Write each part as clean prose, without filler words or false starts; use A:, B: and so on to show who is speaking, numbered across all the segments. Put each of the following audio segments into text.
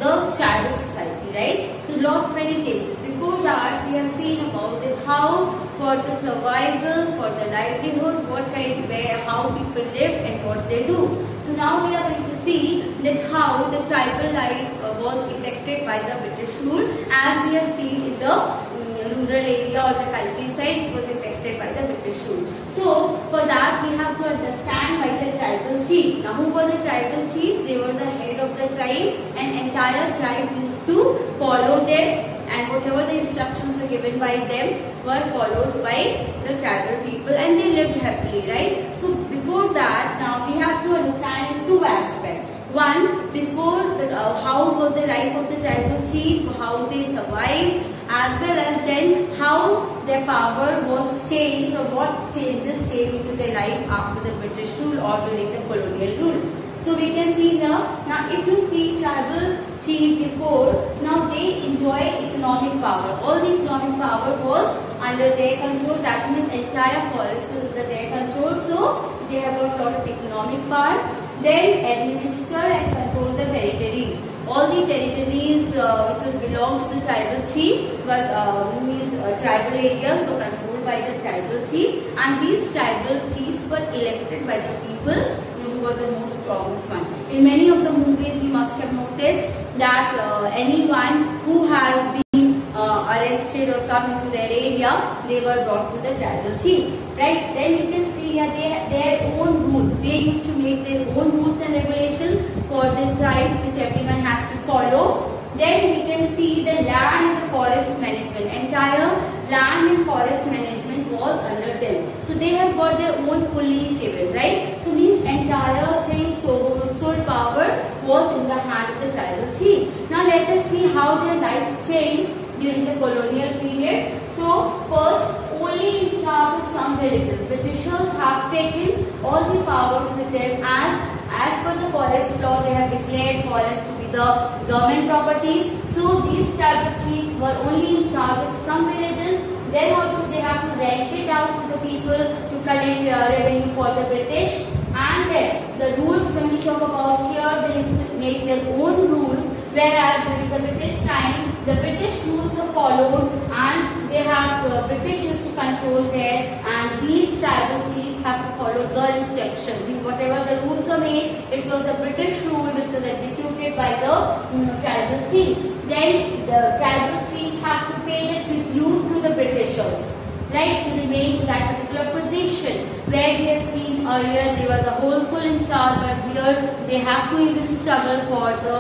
A: the tribal society, right? So lot many changes. Before that, we have seen about it how for the survival, for the livelihood, how people live and what they do. So now we are going to see that how the tribal life was affected by the British rule, as we have seen in the rural area or the countryside, it was affected by the British rule. So for that we have to understand by the tribal chief. Now who was the tribal chief? They were the head of the tribe, and entire tribe used to follow them, and whatever the instructions were given by them were followed by the tribal people, and they lived happily, right? So before that, now we have to understand in two aspects. One, before how was the life of the tribal chief, how they survived, as well as then how their power was changed or what changes came into their life after the British rule or during the colonial rule. So we can see here, now if you see tribal chief before, now they enjoyed economic power. All the economic power was under their control, that means entire forest was under their control, so they have got a lot of economic power. Then administer and control the territories. All the territories which was belong to the tribal chief, but tribal areas were controlled by the tribal chief, and these tribal chiefs were elected by the people who were the most strongest one. In many of the movies, you must have noticed that anyone who has been arrested or come into their area, they were brought to the tribal chief, right? Then you can see here their own rules. They used to make their own rules and regulations for the tribe, which everyone has to follow. Then we can see the land and the forest management. Entire land and forest management was under them. So they have got their own police even, right? So means entire thing, so sole power was in the hand of the tribal chief. Now let us see how their life changed during the colonial period. So first, only in charge of some villages. Britishers have taken all the powers with them, as per the forest law. They have declared forest to be the government property. So these tribal chiefs were only in charge of some villages. Then also they have to rent it out to the people to collect revenue for the British. And then the rules, when we talk about here, they used to make their own rules. Whereas during the British time, the British rules are followed, and they have British used to control there, and these tribal chiefs have to follow the instructions. Whatever the rules were made, it was the British rule which was executed by the tribal chief. Then the tribal chief have to pay the tribute to the Britishers, right, to remain in that particular position. Where we have seen earlier, they were the whole full in charge, but here they have to even struggle for the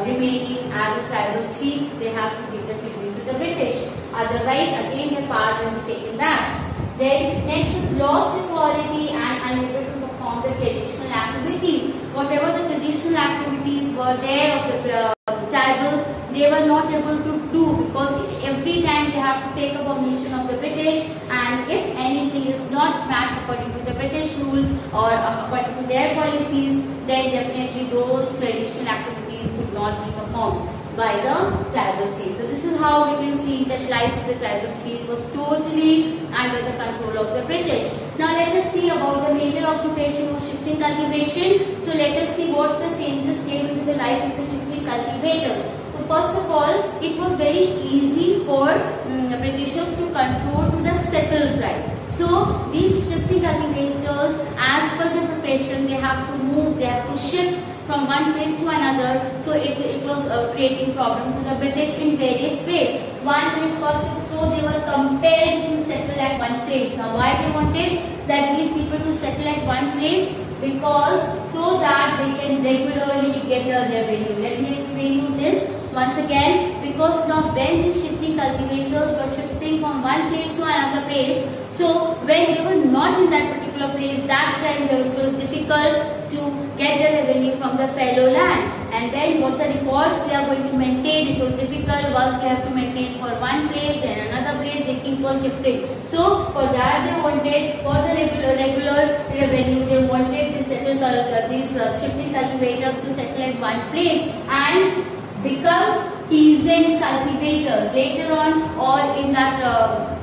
A: remaining as a tribal chief. They have to give the tribute to the British. Otherwise, again, their power will be taken back. Then next is lost authority and unable to perform the traditional activities. Whatever the traditional activities were there of the tribal, they were not able to do, because every time they have to take a permission of the British, and if anything is not matched according to the British rule or according to their policies, then definitely those traditional activities could not be performed by the tribal chief. So this is how we can see that life of the tribal chief was totally under the control of the British. Now let us see about the major occupation was shifting cultivation. So let us see what the changes came into the life of the shifting cultivator. So first of all, it was very easy for the Britishers to control to the settled tribe. So these shifting cultivators, as per the profession, they have to move, they have to shift from one place to another. So it was creating problem to the British in various ways. One is first, so they were compelled to settle at one place. Now why they wanted that these people to settle at one place? Because so that they can regularly get a revenue. Let me explain you this once again. Because now when the shifting cultivators were shifting from one place to another place, so when they were not in that particular place, that time it was difficult to get the revenue from the fellow land. And then what the records they are going to maintain, it was difficult. Once they have to maintain for one place, then another place, they keep on shifting. So for that they wanted, for the regular revenue, they wanted these shifting cultivators to settle at one place and become peasant cultivators. Later on, or in that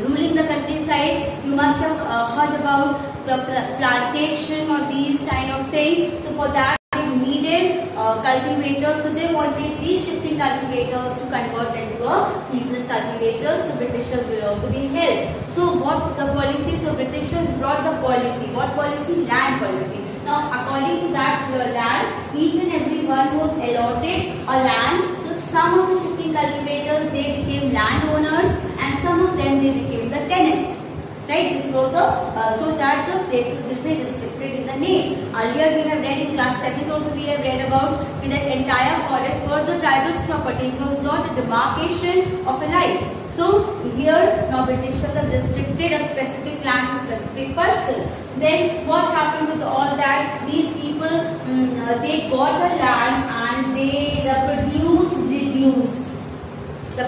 A: ruling the countryside, you must have heard about the plantation or these kind of things. So for that they needed cultivators. So they wanted these shifting cultivators to convert into a peasant cultivators. So Britishers will also be helped. So what the policy? So Britishers brought the policy. What policy? Land policy. Now according to that land, each and every one was allotted a land. So some of the shifting cultivators, they became landowners, and some of them they became the tenant. Right? This was the so that the places will be restricted in the name. Earlier we have read in class 7 also we have read about the entire forest was the tribal's property. It was not a demarcation of a line. So here now Britishers have restricted a specific land to specific person. Then what happened with all that? These people they got the land and the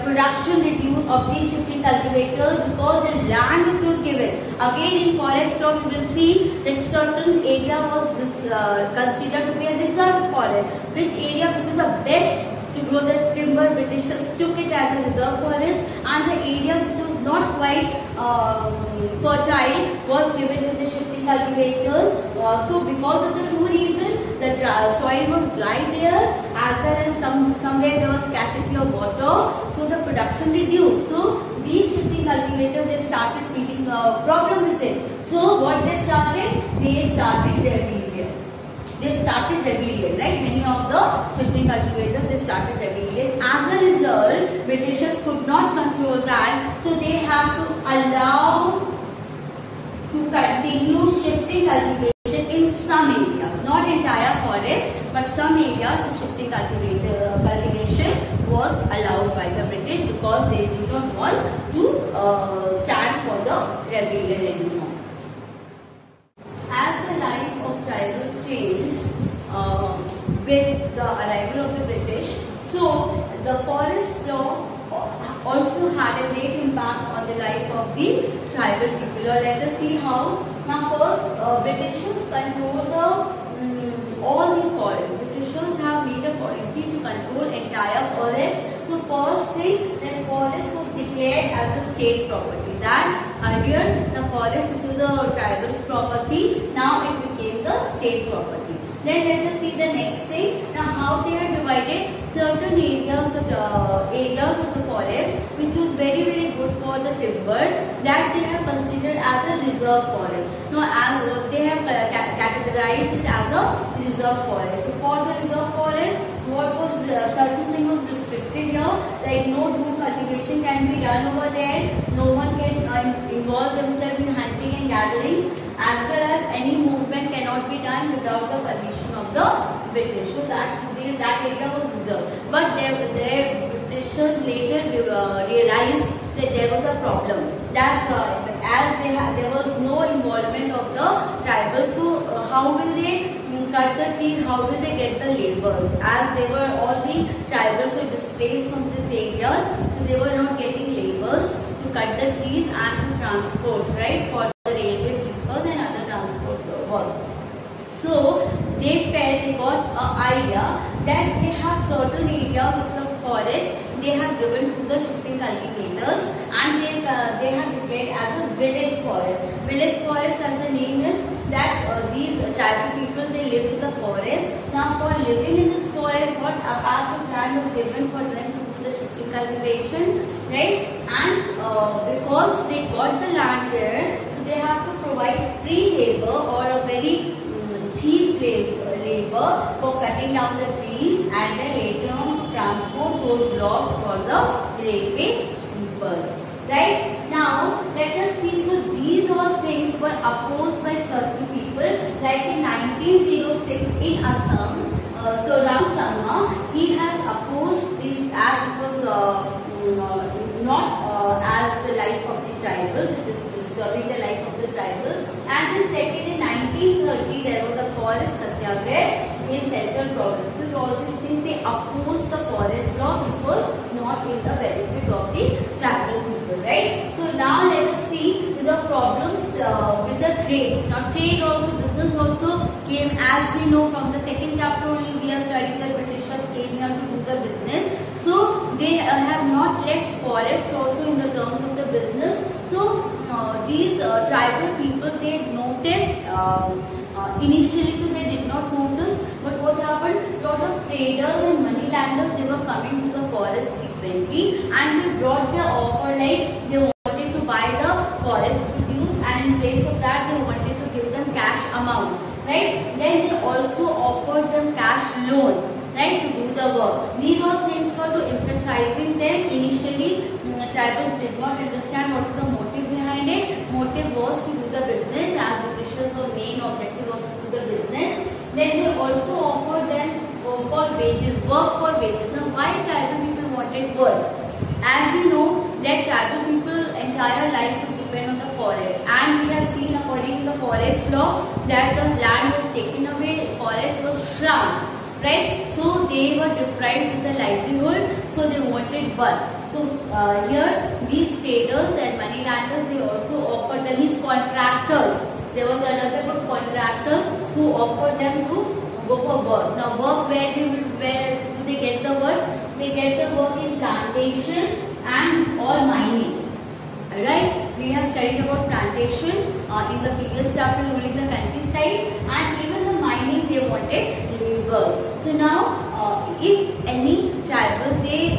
A: production reduced of these shifting cultivators because the land which was given. Again in forest law we will see that certain area was considered to be a reserve forest. Which area which was the best to grow the timber, Britishers took it as a reserve forest, and the area which was not quite fertile was given to the shifting cultivators. So because of the two reasons, the soil was dry there, as well as somewhere there was scarcity of water, so the production reduced. So these shifting cultivators, they started feeling a problem with it. So what they started? They started rebellion. Right? Many of the shifting cultivators, they started rebellion. As a result, Britishers could not control that, so they have to allow to continue shifting cultivation in some areas, not entire forest, but some areas the shifting cultivation was allowed by the British because they did not want to stand for the rebellion anymore. As the life of tribal changed with the arrival of the British, so the forest law also had a great impact on the life of the tribal people. Or let us see how. Now first, Britishers control all the forest. Britishers have made a policy to control entire forest. So first thing, that forest was declared as a state property. That earlier the forest which was the tribal's property, now it became the state property. Then let us see the next thing. Now how they have divided certain areas of the forest which was very good for the timber, that they have considered as a reserve forest. Now as they have categorized it as a reserve forest. So for the reserve forest, what was certain thing was restricted here, like no zone cultivation can be done over there, no one can involve themselves in hunting and gathering, as well as any movement cannot be done without the permission of the British. So that area was reserved. But the Britishers later realized that there was a problem. That as there was no involvement of the tribals, so how will they cut the trees? How will they get the labours? As they were all the tribals were displaced from this area, so they were not getting labours to cut the trees and to transport, right, for the railway sleepers and other transport work. So they got an idea that they have certain areas of the forest they have given to the shifting cultivators, and they have declared as a village forest. Village forest, as the name is, that these tribal people, they live in the forest. Now for living in this forest, what a part of land was given for them to do the shifting cultivation, right? And because they got the land there, so they have to provide free labor or a very cheap labor for cutting down the trees, and then later on to transport those logs for the railway sleepers. Right? Now let us see. So these all things were opposed by certain people. Like in 1906 in Assam, so Ram Sarma, he has opposed this act. It was not as the life of the tribals. It is disturbing the life of the tribals. And then second, in 1930 there was a forest satyagraha in central provinces. All these things, they opposed the forest law, which was not in the benefit of the tribal people, right? So now let us see the problems with the trades. Now trade also, business also came, as we know from the second chapter only we are studying that Britishers came here to do the business. So they have not left forest also in the terms of the business. So these tribal people, they noticed initially, so they did not notice, but what happened? lot of traders and moneylanders, they were coming to the forest frequently, and they brought their offer like they wanted to buy the forest produce, and in place of that they wanted to give them cash amount, right? Then they also offered them cash loan, right, to do the work. These all things were to emphasizing them. Initially, tribals did not understand what is the motive behind it. Motive was to do the business, as Britishers' main objective was to do the business. Then they also offered them for wages, work for wages. Now, why tribal people wanted work? As we know that tribal people entire life is depend on the forest, and we have seen according to the forest law that the land was taken away, forest was shrunk, right? So they were deprived of the livelihood, so they wanted work. So here these traders and moneylanders, they also offered them, these contractors. There was another group contractors who offered them to go for work. Now work, where do they get the work? They get the work in plantation and or mining. Right? We have studied about plantation in the previous chapter, ruling the countryside, and even the mining they wanted laborers. So now if any tribal they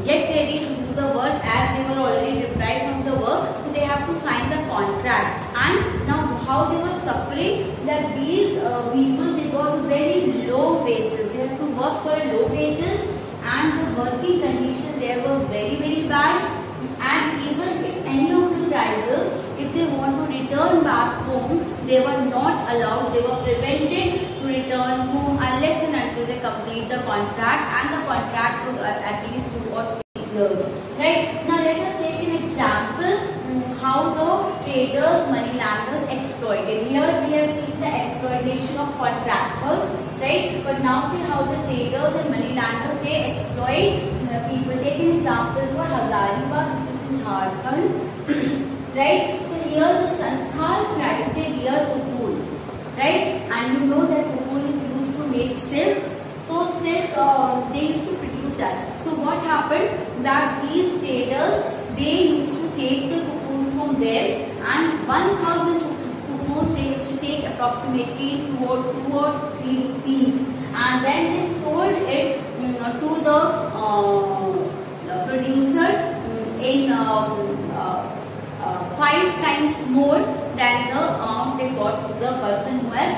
A: get ready to do the work, as they were already deprived from the work, so they have to sign the contract. And now how they were suffering, that these people, they got very low wages. They have to work for low wages, and the working condition there was very, very bad. And even if any of the tribal, if they want to return back home, they were not allowed, they were prevented to return home unless and until they complete the contract, and the contract was at least 2 or 3 years. Right? Now let us take an example how the traders, moneylanders exploited. Here we have seen the exploitation of contractors, right? But now see how the traders and moneylanders, they exploit people. Take an example for Hazaribagh, which is in Jharkhand, right? So here the Santhal tribe, they rear cocoon, right? And you know that cocoon is used to make silk. So silk, they used to produce that. So what happened, that these traders, they used to take the cocoon from there, and 1,000 cocoon they used to take approximately 2 or 3 rupees, and then they sold it to the producer in 5 times more than the amount they got to the person who has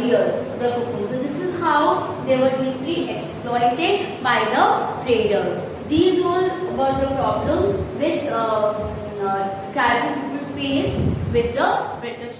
A: reared the cocoon. So this is how they were deeply exploited by the traders. These all were the problem which tribal people faced with the British